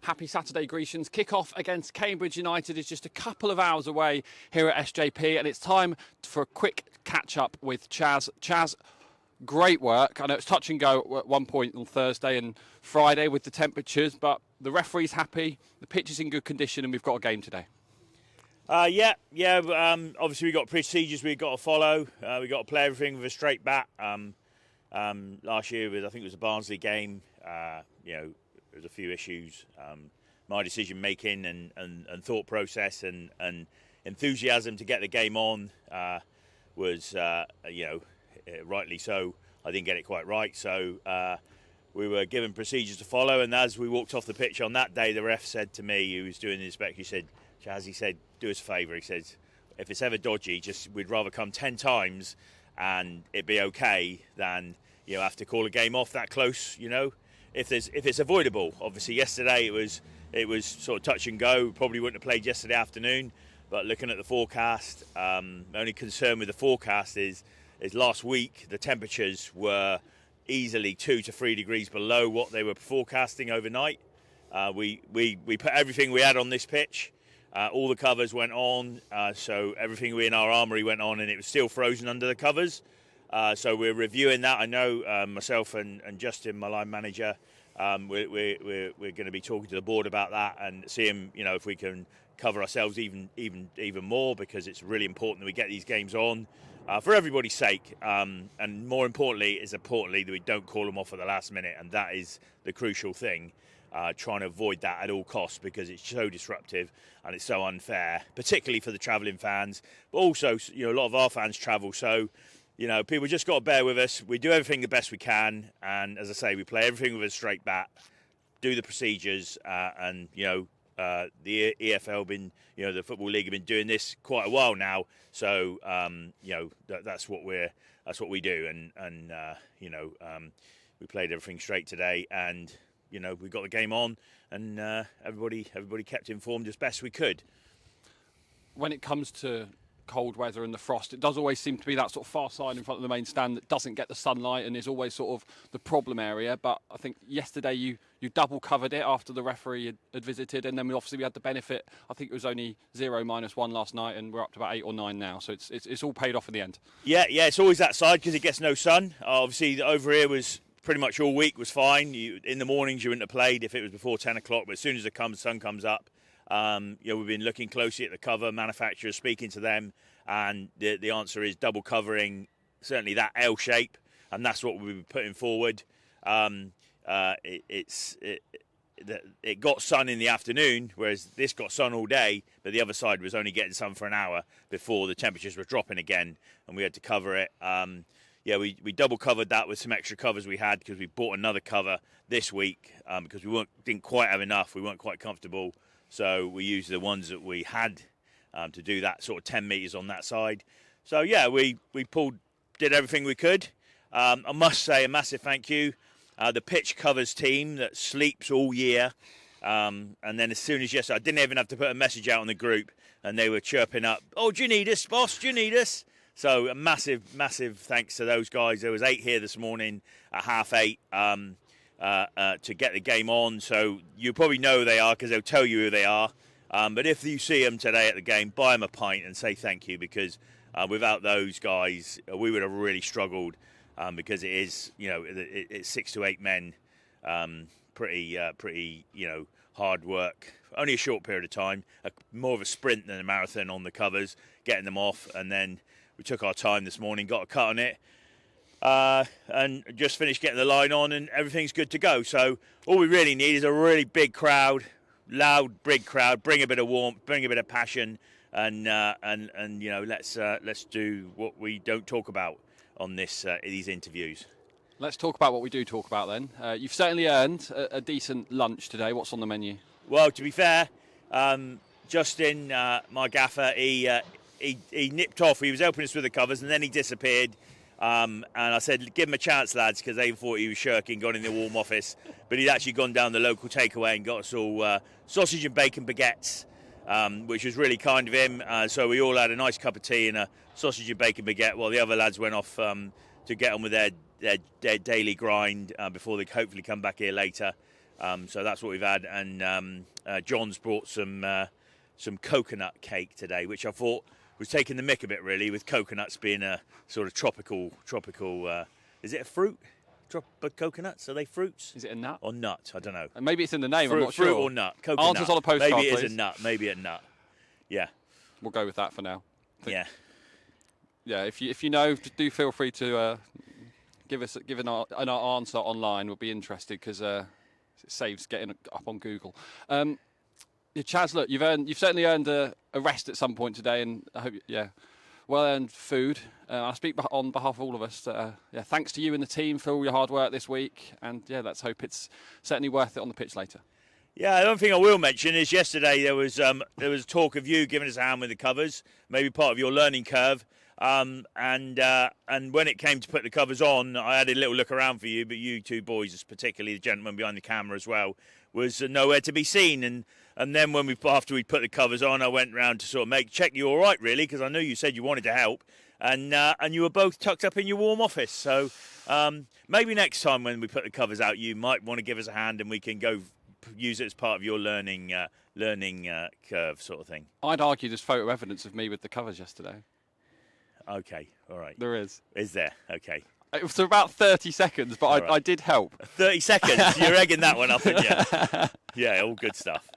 Happy Saturday, Grecians. Kick-off against Cambridge United is just a couple of hours away here at SJP, and it's time for a quick catch-up with Chaz. Chaz, great work. I know it's touch and go at one point on Thursday and Friday with the temperatures, but the referee's happy, the pitch is in good condition, and we've got a game today. Obviously, we've got procedures we've got to follow. We've got to play everything with a straight bat. Last year, I think it was a Barnsley game. There was a few issues. My decision making and thought process and enthusiasm to get the game on was, rightly so. I didn't get it quite right, so we were given procedures to follow. And as we walked off the pitch on that day, the ref said to me, who was doing the inspection, he said, "Chaz," he said, "do us a favour." He says, "If it's ever dodgy, we'd rather come 10 times and it be okay than have to call a game off that close. If it's avoidable." Obviously, yesterday it was sort of touch and go. Probably wouldn't have played yesterday afternoon. But looking at the forecast, the only concern with the forecast is last week the temperatures were easily 2 to 3 degrees below what they were forecasting overnight. We put everything we had on this pitch. All the covers went on, so everything in our armoury went on, and it was still frozen under the covers. So we're reviewing that. I know myself and Justin, my line manager, we're going to be talking to the board about that and seeing if we can cover ourselves even more, because it's really important that we get these games on for everybody's sake, and more importantly that we don't call them off at the last minute, and that is the crucial thing. Trying to avoid that at all costs, because it's so disruptive and it's so unfair, particularly for the travelling fans, but also a lot of our fans travel, so people just got to bear with us. We do everything the best we can, and as I say, we play everything with a straight bat, do the procedures, and the EFL the Football League have been doing this quite a while now, so that's what we do, and we played everything straight today, and we got the game on, and everybody kept informed as best we could. When it comes to cold weather and the frost, it does always seem to be that sort of far side in front of the main stand that doesn't get the sunlight and is always sort of the problem area. But I think yesterday you double covered it after the referee had visited, and then we had the benefit. I think it was only 0-1 last night, and we're up to about 8 or 9 now. So it's all paid off in the end. Yeah, it's always that side because it gets no sun. Obviously, over here was pretty much all week was fine. In the mornings you wouldn't have played if it was before 10 o'clock, but as soon as the sun comes up, we've been looking closely at the cover manufacturers, speaking to them, and the answer is double covering, certainly that L shape, and that's what we've been putting forward. It got sun in the afternoon, whereas this got sun all day, but the other side was only getting sun for an hour before the temperatures were dropping again, and we had to cover it. We double covered that with some extra covers we had, because we bought another cover this week because we didn't quite have enough. We weren't quite comfortable, so we used the ones that we had to do that sort of 10 metres on that side. So we did everything we could. I must say a massive thank you. The pitch covers team that sleeps all year, and then as soon as yesterday, I didn't even have to put a message out on the group, and they were chirping up, "Oh, do you need us, boss? Do you need us?" So a massive thanks to those guys. There was 8 here this morning at 8:30 to get the game on. So you probably know who they are because they'll tell you who they are. But if you see them today at the game, buy them a pint and say thank you, because without those guys, we would have really struggled, because it is, it's 6 to 8 men, pretty hard work. Only a short period of time, more of a sprint than a marathon on the covers, getting them off, and then we took our time this morning, got a cut on it, and just finished getting the line on, and everything's good to go. So all we really need is a really big crowd, loud, big crowd, bring a bit of warmth, bring a bit of passion, and let's do what we don't talk about on these interviews. Let's talk about what we do talk about then. You've certainly earned a decent lunch today. What's on the menu? Well, to be fair, Justin, my gaffer, he nipped off. He was helping us with the covers, and then he disappeared. And I said, give him a chance, lads, because they thought he was shirking, gone in the warm office. But he'd actually gone down the local takeaway and got us all sausage and bacon baguettes, which was really kind of him. So we all had a nice cup of tea and a sausage and bacon baguette, while the other lads went off to get on with their daily grind before they hopefully come back here later. So that's what we've had. And John's brought some coconut cake today, which I thought was taking the mick a bit, really, with coconuts being a sort of tropical. Is it a fruit? Coconuts, are they fruits? Is it a nut? Or nut? I don't know. And maybe it's in the name. Fruit, I'm not sure. Fruit or nut? Coconut. Answers on a postcard, Maybe it please. is a nut. Maybe a nut. Yeah. We'll go with that for now. Yeah. Yeah. If you know, do feel free to give an answer online. We'll be interested because it saves getting up on Google. Yeah, Chaz, look, you've certainly earned a rest at some point today, and I hope well-earned food. I speak on behalf of all of us. Thanks to you and the team for all your hard work this week, and let's hope it's certainly worth it on the pitch later. Yeah, the one thing I will mention is yesterday there was talk of you giving us a hand with the covers, maybe part of your learning curve. And when it came to put the covers on, I had a little look around for you, but you two boys, particularly the gentleman behind the camera as well, was nowhere to be seen. And then after we put the covers on, I went round to sort of check you all right, really, because I knew you said you wanted to help, and you were both tucked up in your warm office. So maybe next time when we put the covers out, you might want to give us a hand, and we can go use it as part of your learning curve sort of thing. I'd argue there's photo evidence of me with the covers yesterday. Okay, all right. There is. Is there? Okay. It was for about 30 seconds, but I did help. 30 seconds? You're egging that one up, aren't you? Yeah, all good stuff.